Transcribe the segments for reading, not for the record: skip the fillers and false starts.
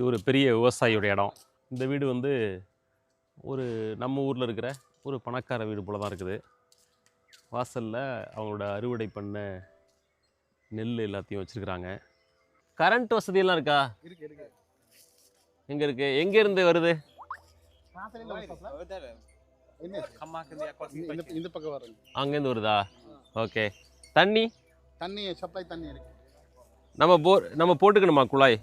ஒரு பெரிய விவசாயியோட இடம். இந்த வீடு வந்து ஒரு நம்ம ஊரில் இருக்கிற ஒரு பணக்கார வீடு போல தான் இருக்குது. வாசலில் அவங்களோட அறுவடை பண்ண நெல் எல்லாத்தையும் வச்சுருக்குறாங்க. கரண்ட் வசதியெல்லாம் இருக்கா? எங்கே இருக்குது? எங்கேருந்து வருது? அங்கேருந்து வருதா? ஓகே. தண்ணி சப்ளை தண்ணி இருக்கு. நம்ம போட்டுக்கணுமா குழாய்?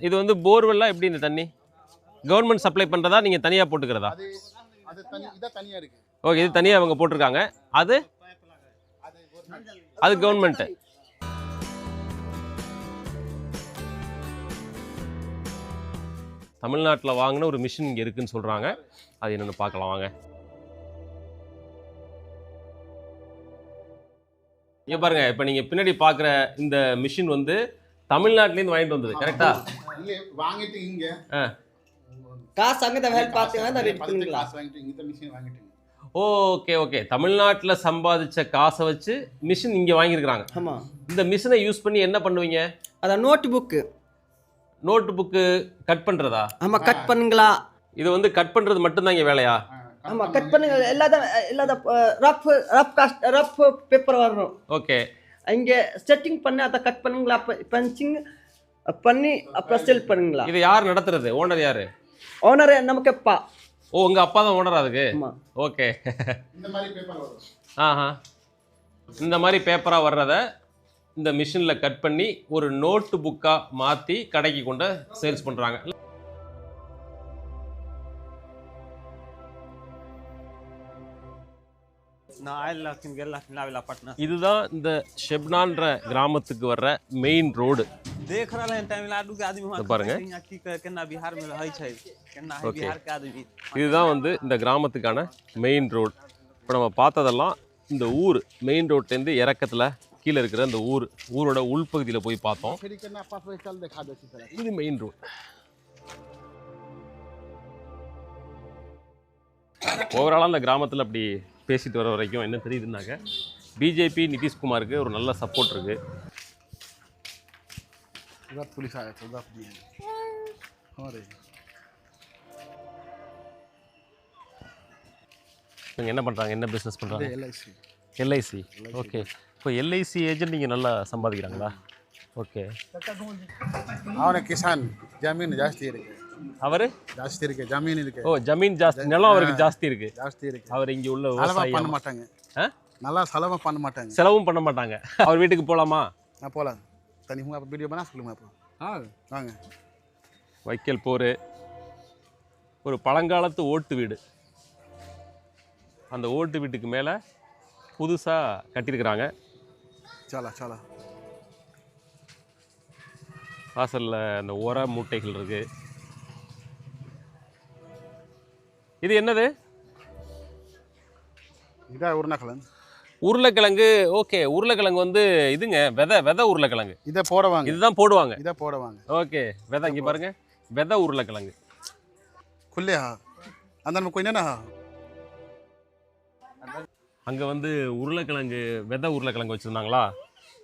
இது வந்து போர்வெல்லாம் எப்படி இந்த தண்ணி கவர்மெண்ட் சப்ளை பண்ணுறதா, நீங்கள் தனியாக போட்டுக்கிறதா? ஓகே, இது தனியாக அவங்க போட்டிருக்காங்க. அது கவர்மெண்ட்டு. தமிழ்நாட்டில் வாங்கின ஒரு மிஷின் இங்கே இருக்குன்னு சொல்கிறாங்க. அது என்னென்னு பார்க்கலாம் வாங்க. இங்கே பாருங்க, இப்போ நீங்கள் பின்னாடி பார்க்குற இந்த மிஷின் வந்து தமிழ்நாட்டிலேருந்து வாங்கிட்டு வந்தது, கரெக்டா? வாங்கிட்டு இங்கே காசு அங்கே தான் வேலை பார்த்தீங்கன்னா ஓகே. தமிழ்நாட்டில் சம்பாதிச்ச காசை வச்சு மிஷின் இங்கே வாங்கியிருக்கிறாங்க. ஆமாம். இந்த மிஷினை யூஸ் பண்ணி என்ன பண்ணுவீங்க? அதான் நோட்டு புக்கு கட் பண்ணுறதா? ஆமாம், கட் பண்ணுங்களா? இது வந்து கட் பண்ணுறது மட்டும்தான் இங்கே வேலையா? ஆமாம், கட் பண்ணுங்க. எல்லாத ரஃப் பேப்பர் வரணும். ஓகே. இங்கே செட்டிங் பண்ணி அதை கட் பண்ணுங்களா, பஞ்சிங் பண்ணி அப்புறம் செல் பண்ணுங்களா? இது யார் நடத்துறது? ஓனர் யாரு? ஓனர் நமக்கு அப்பா. ஓ, உங்க அப்பா தான் ஓனரா அதுக்கு? ஓகே. இந்த மாதிரி பேப்பர் வரும். ஆஹா, இந்த மாதிரி பேப்பரா வர்றத இந்த மிஷினில் கட் பண்ணி ஒரு நோட்டு புக்காக மாற்றி கடைக்கு கொண்டு சேல்ஸ் பண்ணுறாங்க. இதுதான் இந்த ஷெப்னான்ற கிராமத்துக்கு வர்ற மெயின் ரோடு. பாருங்க, இதுதான் வந்து இந்த கிராமத்துக்கான மெயின் ரோடு. இப்போ நம்ம பார்த்ததெல்லாம் இந்த ஊர் மெயின் ரோட்லேருந்து இறக்கத்தில் கீழே இருக்கிற அந்த ஊரோட உள்பகுதியில் போய் பார்த்தோம். இது மெயின் ரோடு. ஓவராலாக அந்த கிராமத்தில் அப்படி பேசிட்டு வர வரைக்கும் என்ன தெரியுதுன்னாக்க, பிஜேபி நிதிஷ்குமாருக்கு ஒரு நல்ல சப்போர்ட் இருக்கு. நீங்கள் என்ன பண்ணுறாங்க? என்ன பிஸ்னஸ் பண்ணுறாங்க? எல்ஐசி. ஓகே. இப்போ எல்ஐசி ஏஜென்ட் நீங்கள் நல்லா சம்பாதிக்கிறாங்களா? ஓகே. அவனுக்கு கிசான் ஜமீன் ஜாஸ்தி இருக்கு. அவரு ஜாஸ்தி இருக்கு, ஜமீன் இருக்கு. ஓ, ஜமீன் ஜாஸ்தி, நிலம் அவருக்கு ஜாஸ்தி இருக்கு. அவர் இங்கே உள்ள விவசாயம் பண்ண மாட்டாங்க. நல்லா செலவும் பண்ண மாட்டாங்க. அவர் வீட்டுக்கு போகலாமா? நான் போகலாம். தனி வீடியோ பண்ணா சொல்லுங்க. அப்போ வாங்க. வைக்கல் போர் ஒரு பழங்காலத்து ஓட்டு வீடு. அந்த ஓட்டு வீட்டுக்கு மேலே புதுசாக கட்டியிருக்கிறாங்க. சாலா வாசலில் அந்த உர மூட்டைகள் இருக்கு. இது என்னது? இதான் உருளைக்கிழங்கு. ஓகே, உருளைக்கிழங்கு வந்து இதுங்க விதை உருளைக்கிழங்கு. இதை போடுவாங்க. இதுதான் போடுவாங்க. இதை போடுவாங்க. ஓகே, விதை. இங்கே பாருங்க, விதை உருளைக்கிழங்கு. குல்லையா அந்த நமக்கு என்னன்னா அங்கே வந்து உருளைக்கிழங்கு, விதை உருளைக்கிழங்கு வச்சுருந்தாங்களா?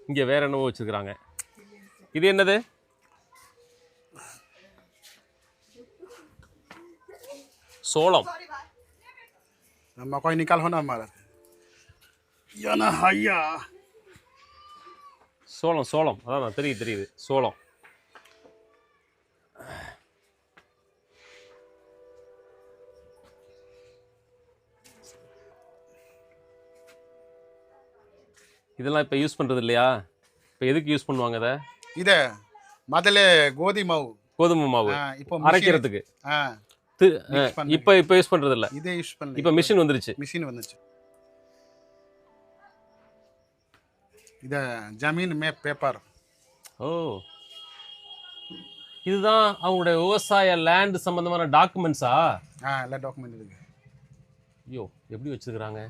இங்கே வேற என்னவோ வச்சுருக்குறாங்க. இது என்னது? சோளம். நம்ம கோய் நிக்கால் ஹோனா மால யானா ஹையா. சோளம். அதான் தெரியுது சோளம். இதெல்லாம் இப்போ யூஸ் பண்ணுறது இல்லையா? இப்போ எதுக்கு யூஸ் பண்ணுவாங்க இதை? முதல்ல கோதுமை மாவு இப்போ அரைக்கிறதுக்கு. இப்போ யூஸ் பண்ணுறது இல்லை. இதை யூஸ் பண்ணல. இப்போ மிஷின் வந்துருச்சு. இதை ஜமீன் மே பேப்பர். ஓ, இதுதான் அவங்களுடைய விவசாய லேண்ட் சம்பந்தமான டாக்குமெண்ட்ஸா? எல்லா டாக்குமெண்ட் இருக்கு. ஐயோ, எப்படி வச்சிருக்கிறாங்க?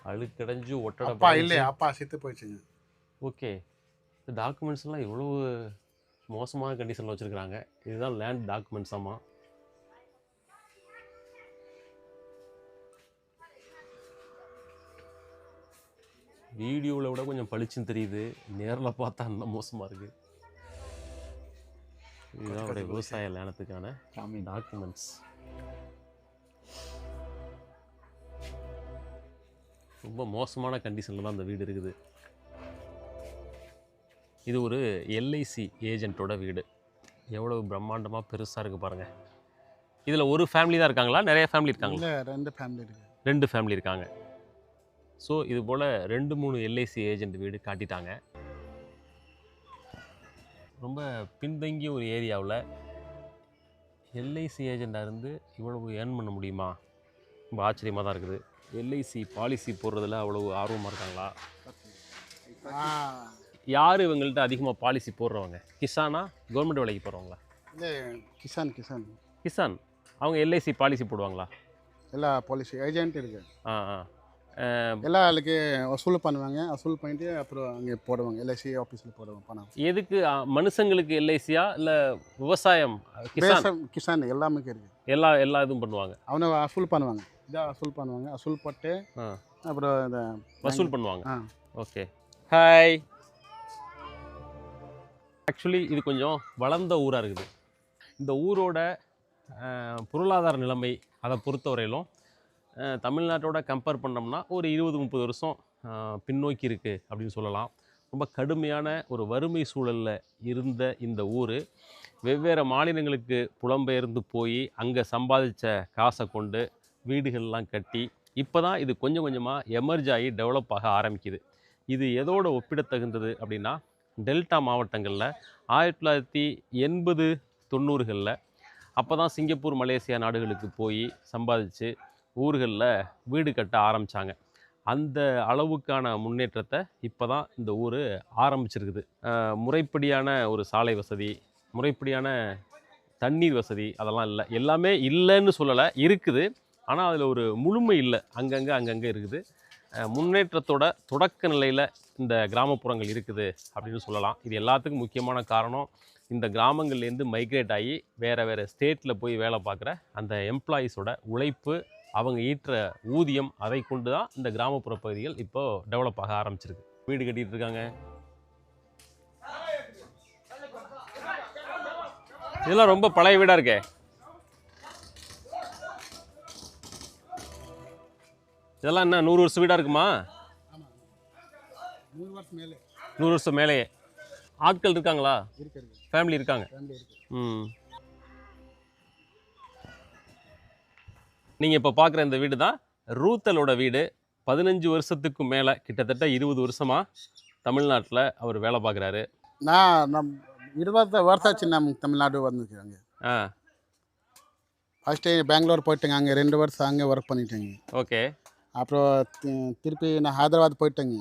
அழுக்கடைஞ்சு ஒட்டடை. அப்பா இல்லை, அப்பா செத்து போயிடுச்சுங்க. ஓகே, இந்த டாக்குமெண்ட்ஸ் எல்லாம் இவ்வளவு மோசமான கண்டிஷனில் வச்சுருக்குறாங்க. இதுதான் லேண்ட் டாக்குமெண்ட்ஸ். ஆமாம். வீடியோவில் விட கொஞ்சம் பளிச்சுன்னு தெரியுது, நேரில் பார்த்தா இன்னும் மோசமாக இருக்குது. இதுதான் அவருடைய விவசாய லேனத்துக்கான டாக்குமெண்ட்ஸ். ரொம்ப மோசமான கண்டிஷனில் தான் அந்த வீடு இருக்குது. இது ஒரு எல்ஐசி ஏஜென்ட்டோட வீடு. எவ்வளோ பிரம்மாண்டமாக பெருசாக இருக்குது பாருங்கள். இதில் ஒரு ஃபேமிலி தான் இருக்காங்களா, நிறைய ஃபேமிலி இருக்காங்களா? 2 ஃபேமிலி இருக்கு. 2 ஃபேமிலி இருக்காங்க. ஸோ இது போல் 2-3 எல்ஐசி ஏஜென்ட் வீடு காட்டிட்டாங்க. ரொம்ப பின்தங்கிய ஒரு ஏரியாவில் எல்ஐசி ஏஜெண்டாக இருந்து இவ்வளவு ஏர்ன் பண்ண முடியுமா? ரொம்ப ஆச்சரியமாக தான் இருக்குது. எல்ஐசி பாலிசி போடுறதுல அவ்வளவு ஆர்வமாக இருக்காங்களா? யார் இவங்கள்ட்ட அதிகமாக பாலிசி போடுறவங்க? கிசானா, கவர்மெண்ட் வேலைக்கு போகிறவங்களா? இல்லை, கிசான் அவங்க எல்ஐசி பாலிசி போடுவாங்களா? எல்லா பாலிசி ஏஜென்ட் இருக்கு. எல்லா ஆளுக்கு வசூல் பண்ணுவாங்க. வசூல் பண்ணிட்டு அப்புறம் அங்கே போடுவாங்க, எல்ஐசி ஆஃபீஸில் போடுவாங்க பணம். எதுக்கு? மனுஷங்களுக்கு எல்ஐசியா இல்லை விவசாயம்? கிசான் எல்லாமே இருக்கு. எல்லா இதுவும் பண்ணுவாங்க. அவனை வசூல் பண்ணுவாங்க. இதான் வசூல் பண்ணுவாங்க. வசூல் போட்டு அப்புறம் இந்த வசூல் பண்ணுவாங்க. ஓகே. ஹாய். ஆக்சுவலி இது கொஞ்சம் வளர்ந்த ஊராக இருக்குது. இந்த ஊரோட பொருளாதார நிலைமை அதை பொறுத்தவரையிலும் தமிழ்நாட்டோட கம்பேர் பண்ணோம்னா ஒரு 20-30 வருஷம் பின்னோக்கி இருக்குது அப்படின்னு சொல்லலாம். ரொம்ப கடுமையான ஒரு வறுமை சூழலில் இருந்த இந்த ஊர் வெவ்வேறு மாநிலங்களுக்கு புலம்பெயர்ந்து போய் அங்கே சம்பாதிச்ச காசை கொண்டு வீடுகள்லாம் கட்டி இப்போ தான் இது கொஞ்சம் கொஞ்சமாக எமர்ஜ் ஆகி டெவலப் ஆக ஆரம்பிக்குது. இது எதோட ஒப்பிடத்தகுந்தது அப்படின்னா, டெல்டா மாவட்டங்களில் 1980-90களில் அப்போ தான் சிங்கப்பூர், மலேசியா நாடுகளுக்கு போய் சம்பாதிச்சு ஊர்களில் வீடு கட்ட ஆரம்பித்தாங்க. அந்த அளவுக்கான முன்னேற்றத்தை இப்போ தான் இந்த ஊர் ஆரம்பிச்சிருக்குது. முறைப்படியான ஒரு சாலை வசதி, முறைப்படியான தண்ணீர் வசதி அதெல்லாம் இல்லை. எல்லாமே இல்லைன்னு சொல்லலை, இருக்குது. ஆனால் அதில் ஒரு முழுமை இல்லை. அங்கங்கே இருக்குது. முன்னேற்றத்தோட தொடக்க நிலையில் இந்த கிராமப்புறங்கள் இருக்குது அப்படின்னு சொல்லலாம். இது எல்லாத்துக்கும் முக்கியமான காரணம், இந்த கிராமங்கள்லேருந்து மைக்ரேட் ஆகி வேறு ஸ்டேட்டில் போய் வேலை பார்க்குற அந்த எம்ப்ளாயீஸோட உழைப்பு, அவங்க ஈட்டுற ஊதியம், அதை கொண்டு தான் இந்த கிராமப்புற பகுதிகள் இப்போது டெவலப் ஆக ஆரம்பிச்சிருக்கு. வீடு கட்டிகிட்டு இருக்காங்க. இதெல்லாம் ரொம்ப பழைய வீடாக இருக்கே. இதெல்லாம் என்ன 100 வருஷம் வீடாக இருக்குமா? 100 வருஷம் மேலேயே. ஆட்கள் இருக்காங்களா? ஃபேமிலி இருக்காங்க. நீங்கள் இப்போ பார்க்குற இந்த வீடு தான் ரூத்தலோட வீடு. 15 வருஷத்துக்கு மேலே, கிட்டத்தட்ட 20 வருஷமாக தமிழ்நாட்டில் அவர் வேலை பார்க்குறாரு. நம் 20 வருஷம் ஆச்சு நம்ம தமிழ்நாடு வந்துருக்காங்க. ஃபஸ்ட்டு பெங்களூர் போயிட்டேங்க, அங்கே 2 வருஷம் அங்கே ஒர்க் பண்ணிட்டேங்க. ஓகே. அப்புறம் திருப்பி நான் ஹைதராபாத் போயிட்டேங்க.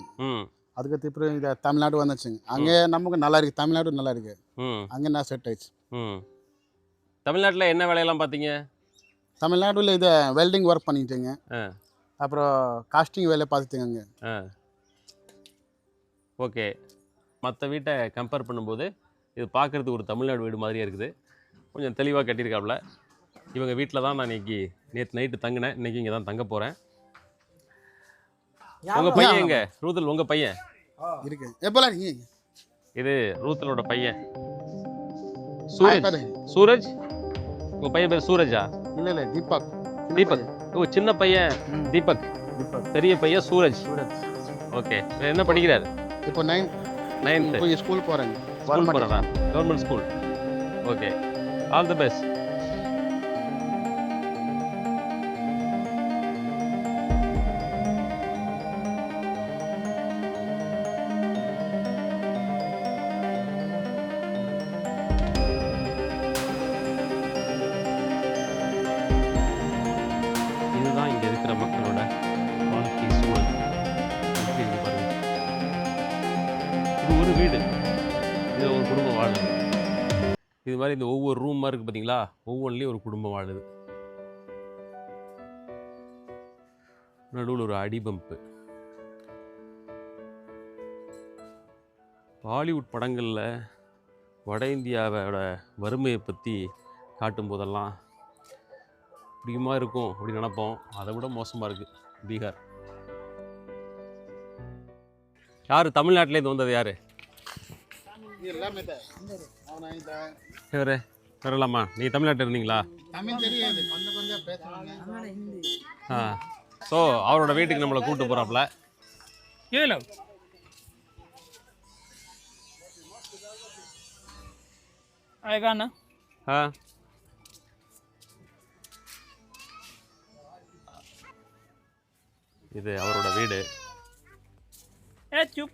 அதுக்கு திருப்பி இதை தமிழ்நாடு வந்துச்சுங்க. அங்கே நமக்கு நல்லா இருக்குது, தமிழ்நாடு நல்லா இருக்குது. அங்கே நான் செட் ஆயிடுச்சு. தமிழ்நாட்டில் என்ன வேலையெல்லாம் பார்த்தீங்க? தமிழ்நாடுல இதை வெல்டிங் ஒர்க் பண்ணிட்டேங்க. அப்புறம் காஸ்டிங் வேலை பார்த்துட்டேங்க அங்கே. ஓகே. மற்ற வீட்டை கம்பேர் பண்ணும்போது இது பார்க்குறதுக்கு ஒரு தமிழ்நாடு வீடு மாதிரியே இருக்குது. கொஞ்சம் தெளிவாக கட்டியிருக்காப்புல. இவங்க வீட்டில் தான் நான் நேற்று நைட்டு தங்கினேன். இன்றைக்கி இங்கே தான் தங்க போகிறேன். உங்கள் பையன் எங்க? ரூத்தல் உங்கள் பையன் இருக்கு. எப்போலாம் இருக்கீங்க? இது ரூத்தலோட பையன் சூரஜ். உங்கள் பையன் பேர் சூரஜா? இல்லை, தீபக். ஓ, சின்ன பையன் தீபக், பெரிய பையன் சூரஜ். ஓகே. என்ன படிக்கிறாரு? இப்போ 9th. ஸ்கூல் போகிறேங்க. ஸ்கூல் போகிறா? Government school. Okay. All the best. இதுதான் இங்கே இருக்கிற மக்களோட வாழ்க்கை சூழல். இது ஒரு வீடு, இது ஒரு குடும்பம் வாழுது. இது மாதிரி இந்த ஒவ்வொரு ரூமாக இருக்குது பார்த்தீங்களா, ஒவ்வொன்றிலையும் ஒரு குடும்பம் வாழுது. நடுவில் ஒரு அடி பம்பு. பாலிவுட் படங்களில் வட இந்தியாவோட வறுமையை பற்றி காட்டும் போதெல்லாம் இப்படியுமா இருக்கும் அப்படின்னு நினைப்போம். அதை விட மோசமாக இருக்குது பீகார். யார் தமிழ்நாட்டிலேருந்து வந்தது? யார் எல்லாமே இவரு? வரலாமா? நீ தமிழ்நாட்டில் இருந்தீங்களா? தமிழ் தெரியாது, கொஞ்சம் கொஞ்சம் பேசுவாங்க. ஆ. ஸோ அவரோட வீட்டுக்கு நம்மளை கூப்பிட்டு போகிறாப்புல. கேளு. आएगा ना? ஆ. இது அவரோட வீடு. ए चुप.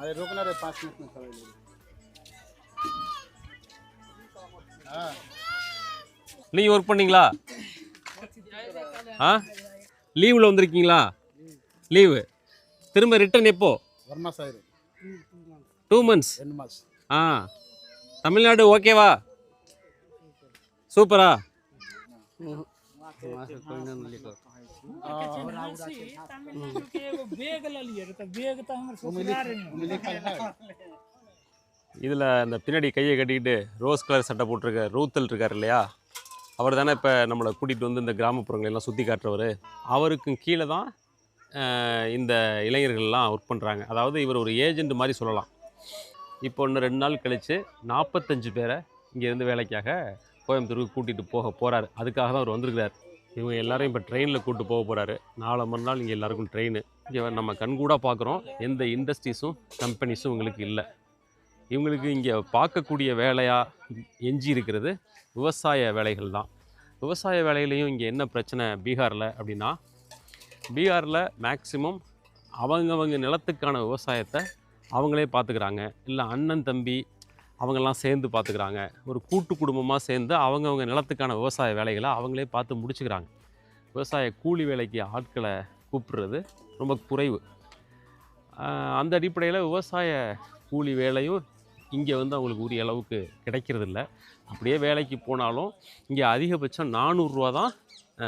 अरे रुकना रे, 5 मिनट में खड़े ले। हाँ நீங்கள் ஒர்க் பண்ணீங்களா? ஆ, லீவில் வந்திருக்கீங்களா? லீவு திரும்ப ரிட்டர்ன் எப்போ? Verma side 2 months. 2 months. ஆ, தமிழ்நாடு ஓகேவா? சூப்பரா? இதில் இந்த பின்னாடி கையை கட்டிக்கிட்டு ரோஸ் கலர் சட்டை போட்டிருக்க ரூத்தல் இருக்கார் இல்லையா, அவர் தானே இப்போ நம்மளை கூட்டிகிட்டு வந்து இந்த கிராமப்புறங்களெல்லாம் சுற்றி காட்டுறவர். அவருக்கும் கீழே தான் இந்த இளைஞர்கள்லாம் ஒர்க் பண்ணுறாங்க. அதாவது இவர் ஒரு ஏஜெண்ட் மாதிரி சொல்லலாம். இப்போ இன்னும் 2 நாள் கழித்து 45 பேரை இங்கேருந்து வேலைக்காக கோயம்புத்தூருக்கு கூட்டிகிட்டு போகிறாரு. அதுக்காக தான் அவர் வந்திருக்கிறார். இவங்க எல்லாரையும் இப்போ ட்ரெயினில் கூப்பிட்டு போக போகிறாரு. 4 மணி நாள் இங்கே எல்லாருக்கும் ட்ரெயின். இங்கே நம்ம கண்கூடாக பார்க்குறோம், எந்த இண்டஸ்ட்ரீஸும் கம்பெனிஸும் இவங்களுக்கு இல்லை. இவங்களுக்கு இங்கே பார்க்கக்கூடிய வேலையாக எஞ்சி இருக்கிறது விவசாய வேலைகள் தான். விவசாய வேலையிலையும் இங்கே என்ன பிரச்சனை பீகாரில் அப்படின்னா, பீகாரில் மேக்சிமம் அவங்கவங்க நிலத்துக்கான விவசாயத்தை அவங்களே பார்த்துக்கிறாங்க. இல்லை அண்ணன் தம்பி அவங்கெல்லாம் சேர்ந்து பார்த்துக்கிறாங்க. ஒரு கூட்டு குடும்பமாக சேர்ந்து அவங்கவங்க நிலத்துக்கான விவசாய வேலைகளை அவங்களே பார்த்து முடிச்சுக்கிறாங்க. விவசாய கூலி வேலைக்கு ஆட்களை கூப்பிடுறது ரொம்ப குறைவு. அந்த அடிப்படையில் விவசாய கூலி வேலையும் இங்கே வந்து அவங்களுக்கு உரிய அளவுக்கு கிடைக்கிறதில்ல. அப்படியே வேலைக்கு போனாலும் இங்கே அதிகபட்சம் 400 ரூபா தான்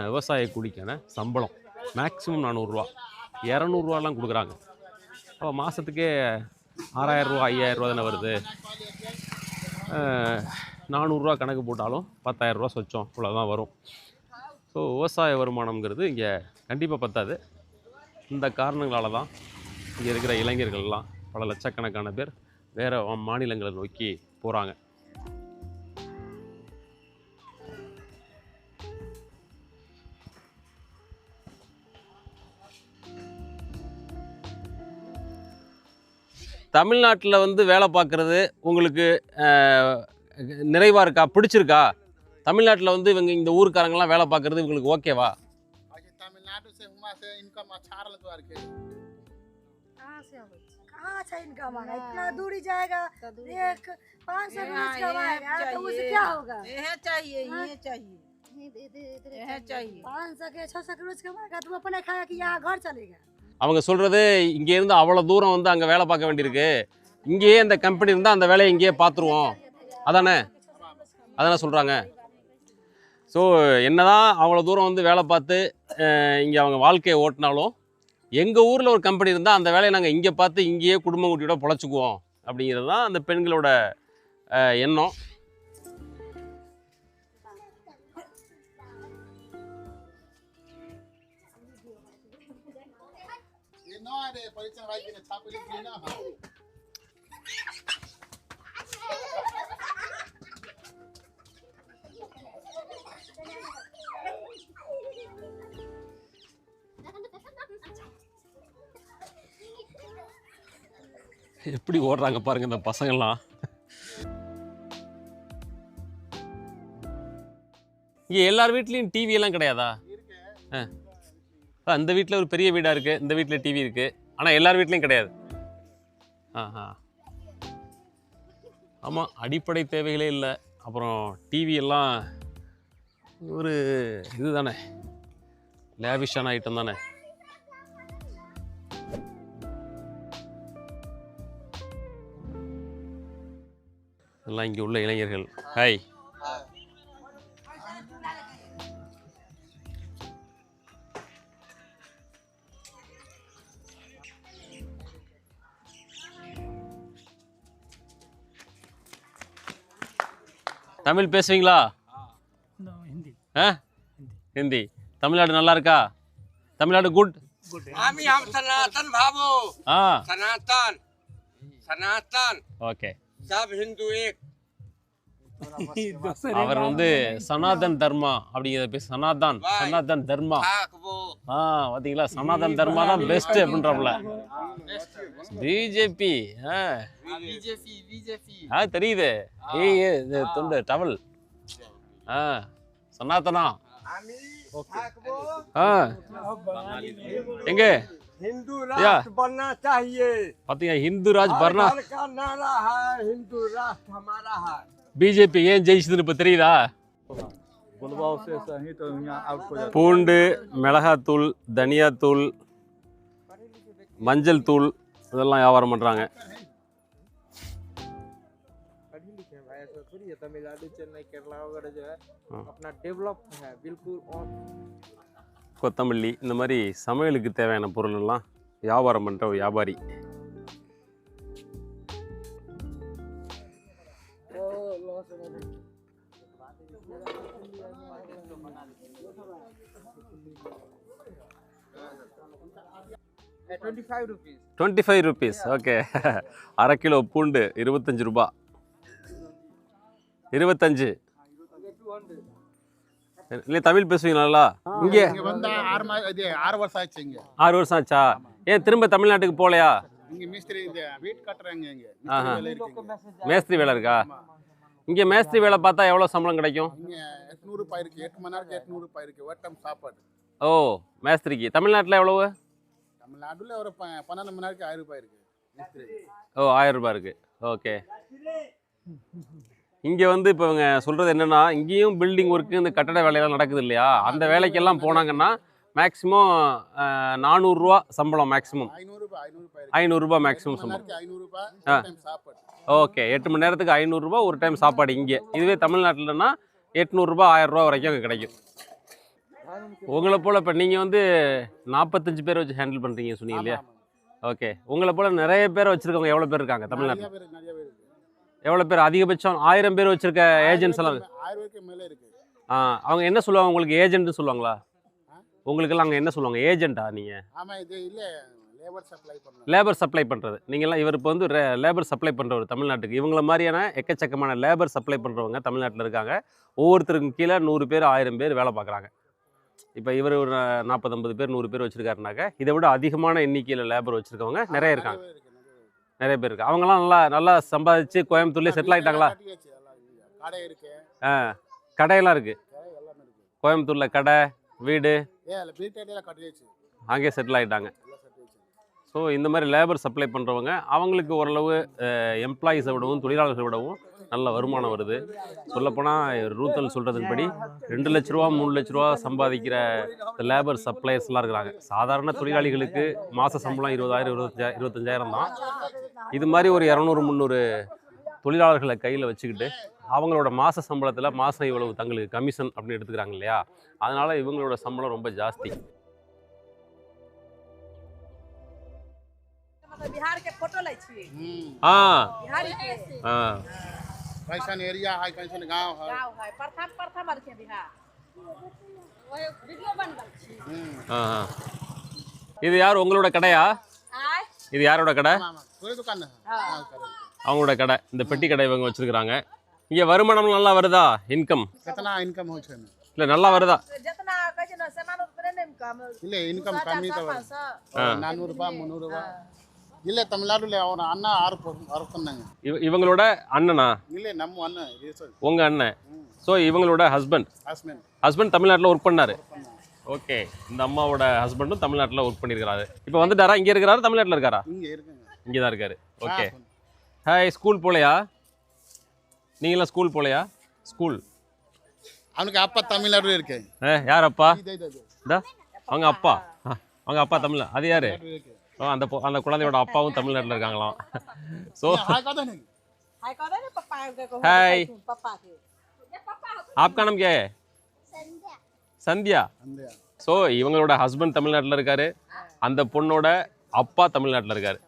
விவசாய கூலிக்கான சம்பளம். மேக்ஸிமம் 400 ரூபா, 200 ரூபாலாம் கொடுக்குறாங்க. அப்போ மாதத்துக்கே 6000 ரூபா 5000 ரூபா தானே வருது. 400 ரூபா கணக்கு போட்டாலும் 10,000 ரூபா சொச்சம் இவ்வளோதான் வரும். ஸோ விவசாய வருமானம்ங்கிறது இங்கே கண்டிப்பாக பத்தாது. இந்த காரணங்களால தான் இங்கே இருக்கிற இளைஞர்கள்லாம் பல லட்சக்கணக்கான பேர் வேறு மாநிலங்களை நோக்கி போகிறாங்க. தமிழ்நாட்டில் வந்து வேலை பார்க்குறது உங்களுக்கு நிறைவாக இருக்கா, பிடிச்சிருக்கா? தமிழ்நாட்டில் வந்து இவங்க இந்த ஊருக்காரங்களாம் வேலை பார்க்குறது இவங்களுக்கு ஓகேவா? तमिलनाडु से वहाँ से इनकम अच्छा लगता है। कहाँ अच्छा इनकम आएगा? इतना दूरी जाएगा, एक 500 रोज कमाएगा तो उसे क्या होगा? यह चाहिए, ये चाहिए, यह चाहिए। 500 के 600 के रोज कमाएगा तो अपने खाएगा कि यहाँ घर चलेगा? அவங்க சொல்கிறது இங்கேருந்து அவ்வளோ தூரம் வந்து அங்கே வேலை பார்க்க வேண்டியிருக்கு, இங்கேயே இந்த கம்பெனி இருந்தால் அந்த வேலையை இங்கேயே பார்த்துருவோம், அதானே சொல்கிறாங்க. ஸோ என்னதான் அவ்வளோ தூரம் வந்து வேலை பார்த்து இங்கே அவங்க வாழ்க்கையை ஓட்டினாலும் எங்கள் ஊரில் ஒரு கம்பெனி இருந்தால் அந்த வேலையை நாங்கள் இங்கே பார்த்து இங்கேயே குடும்பம் குட்டியோட பொழைச்சிக்குவோம் அப்படிங்கிறது தான் அந்த பெண்களோட எண்ணம். எப்படி ஓடுறாங்க பாருங்க இந்த பசங்கள்லாம். இங்கே எல்லார் வீட்லேயும் டிவி எல்லாம் கிடையாதா? அந்த வீட்டில் ஒரு பெரிய வீடாக இருக்குது, இந்த வீட்டில் டிவி இருக்குது, ஆனால் எல்லார் வீட்லேயும் கிடையாது. ஆமாம், அடிப்படை தேவைகளே இல்லை. அப்புறம் டிவி எல்லாம் ஒரு இது தானே, லேவிஷான ஐட்டம் தானே. எல்லாம் இங்கே உள்ள இளைஞர்கள். ஹாய். தமிழ் பேசுவீங்களா? No, Hindi. ஆ ஹிந்தி. தமிழ்நாடு நல்லா இருக்கா? தமிழ்நாடு குட். आम्ही हम सनातन भावो ஆ सनातन सनातन ஓகே. सब हिंदू एक அவர் வந்து சனாதன் தர்மா அப்படிங்கிறத பேச சனாதன் தர்மா. खाक वो ஆ பாத்தீங்களா, சனாதன் தர்மா தான் பெஸ்ட் அப்படின்றாப்ல. பிஜேபி ஆ தெரியுது. ஏய் இது துண்டு டவல். ஆ சனாதனா. आम्ही खाक वो ஆ எங்க हिंदू या। राष्ट्र बनना चाहिए। பாத்தீங்க இந்து ராஜ் பர்னா हर घर का नारा है हिंदू राष्ट्र हमारा है। பிஜேபி ஏன் ஜெயிச்சதுன்னு இப்ப தெரியுதா? பூண்டு, மிளகாத்தூள், தனியாத்தூள், மஞ்சள் தூள் இதெல்லாம் வியாபாரம் பண்றாங்க. पढ़ी लिखे हैं भाई, ऐसा थोड़ी है। तमिलनाडु, चेन्नई, केरला वगैरह जो है अपना डेवलप है बिल्कुल। और கொத்தமல்லி இந்த மாதிரி சமையலுக்கு தேவையான பொருள் எல்லாம் வியாபாரம் பண்ற ஒரு வியாபாரி. ₹25 ₹25 ஓகே. அரை கிலோ பூண்டு 25 ரூபா. 25 இல்லை தமிழ் பேசுவீங்க நல்லா? இங்கே இங்க வந்து 6 வருஷம் ஆச்சு. இங்க 6 வருஷம் ஆச்சா? ஏன் திரும்ப தமிழ்நாட்டுக்கு போகலையா? இங்க மிஸ்திரி இந்த வீட் கட்டுறாங்க. இங்க ஆஹா. மிஸ்திரி வேலை இருக்கு. மேஸ்திரி வேலை இருக்கா? இங்கே மேஸ்திரி வேலை பார்த்தா எவ்வளோ சம்பளம் கிடைக்கும்? இங்க 800 ரூபாய் இருக்கு. 8 மணி நேரத்துக்கு 800 ரூபாய் இருக்கு. வட்டம் சாப்பாடு. ஓ மேஸ்திரிக்கு. தமிழ்நாட்டில் எவ்வளவு? தமிழ்நாடுல ஒரு 12 மணி நேரத்துக்கு 1000 ரூபாய் இருக்கு மிஸ்திரி. ஓ 1000 ரூபாய் இருக்குது. ஓகே. இங்கே வந்து இப்போ இவங்க சொல்கிறது என்னென்னா, இங்கேயும் பில்டிங் ஒர்க்கு இந்த கட்டட வேலையெல்லாம் நடக்குது இல்லையா? அந்த வேலைக்கெல்லாம் போனாங்கன்னா மேக்ஸிமம் 400 ரூபா சம்பளம் மேக்ஸிமம். 500 ரூபாய் 500 ரூபாய் மேக்ஸிமம் சம்பளம். 500 ரூபாய் டைம் சாப்பாடு. ஓகே. 8 மணி நேரத்துக்கு 500 ரூபாய் ஒரு டைம் சாப்பாடு இங்கே. இதுவே தமிழ்நாட்டில்னா 800 ரூபாய் 1000 ரூபா வரைக்கும் அங்கே கிடைக்கும். உங்களை போல் இப்போ நீங்கள் வந்து 45 பேர் வச்சு ஹேண்டில் பண்ணுறீங்க சொன்னீங்க இல்லையா? ஓகே. உங்களை போல் நிறைய பேர் வச்சுருக்கவங்க எவ்வளோ பேர் இருக்காங்க தமிழ்நாட்டில்? நிறைய பேர் இருக்கு. எவ்வளோ பேர்? அதிகபட்சம் 1000 பேர் வச்சுருக்க ஏஜென்ட்ஸ் எல்லாம் 1000 ரூபாய்க்கு மேலே இருக்கு. அவங்க என்ன சொல்லுவாங்க உங்களுக்கு? ஏஜென்ட்னு சொல்லுவாங்களா? உங்களுக்கெல்லாம் அங்கே என்ன சொல்லுவாங்க? ஏஜென்ட்டா நீங்கள்? ஆமா, இது இல்ல லேபர் சப்ளை பண்றோம். லேபர் சப்ளை பண்ணுறது. நீங்கள்லாம் இவர் இப்போ வந்து லேபர் சப்ளை பண்ணுறவர் தமிழ்நாட்டுக்கு. இவங்கள மாதிரியான எக்கச்சக்கமான லேபர் சப்ளை பண்ணுறவங்க தமிழ்நாட்டில் இருக்காங்க. ஒவ்வொருத்தருக்கும் கீழே 100 பேர் 1000 பேர் வேலை பார்க்குறாங்க. இப்போ இவர் ஒரு 40-50 பேர் 100 பேர் வச்சுருக்காருனாக்க இதை விட அதிகமான எண்ணிக்கையில் லேபர் வச்சுருக்கவங்க நிறைய இருக்காங்க. நிறைய பேர் இருக்கு. அவங்களாம் நல்லா சம்பாதிச்சு கோயம்புத்தூர்லேயே செட்டில் ஆகிட்டாங்களா? கடை இருக்கு. கடையெல்லாம் இருக்குது எல்லாமே இருக்கு. கோயம்புத்தூரில். கடை, வீடு வீட்டெல்லாம் கட்டியாச்சு. அங்கேயே செட்டில் ஆகிட்டாங்க. எல்லாம் செட்டியாச்சு. ஸோ இந்த மாதிரி லேபர் சப்ளை பண்ணுறவங்க அவங்களுக்கு ஓரளவு எம்ப்ளாயீஸை விடவும் தொழிலாளர்களை விடவும் நல்ல வருமானம் வருது. சொல்லப்போனால் ரூத்தல் சொல்கிறதுன்படி 2 லட்ச ரூபா 3 லட்ச ரூபா சம்பாதிக்கிற லேபர் சப்ளையர்ஸ்லாம் இருக்கிறாங்க. சாதாரண தொழிலாளிகளுக்கு மாத சம்பளம் 20,000 25,000 தான். இது மாதிரி ஒரு 200-300 தொழிலாளர்களை கையில் வச்சுக்கிட்டு அவங்களோட மாத சம்பளத்தில் மாதம் இவ்வளவு தங்களுக்கு கமிஷன் அப்படின்னு எடுத்துக்கிறாங்க இல்லையா? அதனால் இவங்களோட சம்பளம் ரொம்ப ஜாஸ்தி. बिहार के फोटो लै छी। ஆ बिहारी के ஆ कैसन एरिया है, कैसन गांव है। गांव है प्रथम बार के बिहार ओए वीडियो बनल छी। ஆ இது யார்? உங்களோட கடையா? आय இது யாரோட கடை? ஆமா, ஒரே दुकान है। हां அவங்களோட கடை. இந்த பெட்டி கடை இவங்க வச்சிருக்காங்க. இங்கே வருமானம் நல்லா வருதா? இன்கம் कितना इनकम हो छै? இல்லை நல்லா வருதா? जितना कहे न सामान उतने नहीं कम இல்ல इनकम कमी तो 400 400 ரூபாய் 300 ரூபாய். இல்ல தமிழ்நாடுல ஒரு அண்ணா 6 பண்ணாங்க. இவங்களோட அண்ணனா? இல்ல நம்ம அண்ணன் இது சொல்லு. உங்கள் அண்ணன். ஸோ இவங்களோட ஹஸ்பண்ட் ஹஸ்பண்ட் தமிழ்நாட்டில் ஒர்க் பண்ணாரு. ஓகே. இந்த அம்மாவோட ஹஸ்பண்டும் தமிழ்நாட்டில் ஒர்க் பண்ணியிருக்காரு. இப்போ வந்துட்டாரா? இங்கே இருக்கிறாரு? தமிழ்நாட்டில் இருக்காரா? இங்க இருக்குங்க. இங்கே தான் இருக்காரு. ஓகே. ஹாய். ஸ்கூல் போகலையா? நீங்களாம் ஸ்கூல் போகலையா? ஸ்கூல் அவனுக்கு அப்பா தமிழ்நாடுல இருக்கு. யார் அப்பா? இது இதா அவங்க அப்பா. அவங்க அப்பா தமிழ். அது யாரு? அந்த குழந்தையோட அப்பாவும் தமிழ்நாட்டில் இருக்காங்களாம். ஸோ हाय कह दे ना पापा के को हाय। पापा के आपका नाम क्या है? சந்தியா. ஸோ இவங்களோட ஹஸ்பண்ட் தமிழ்நாட்டில் இருக்காரு. அந்த பொண்ணோட அப்பா தமிழ்நாட்டில் இருக்காரு.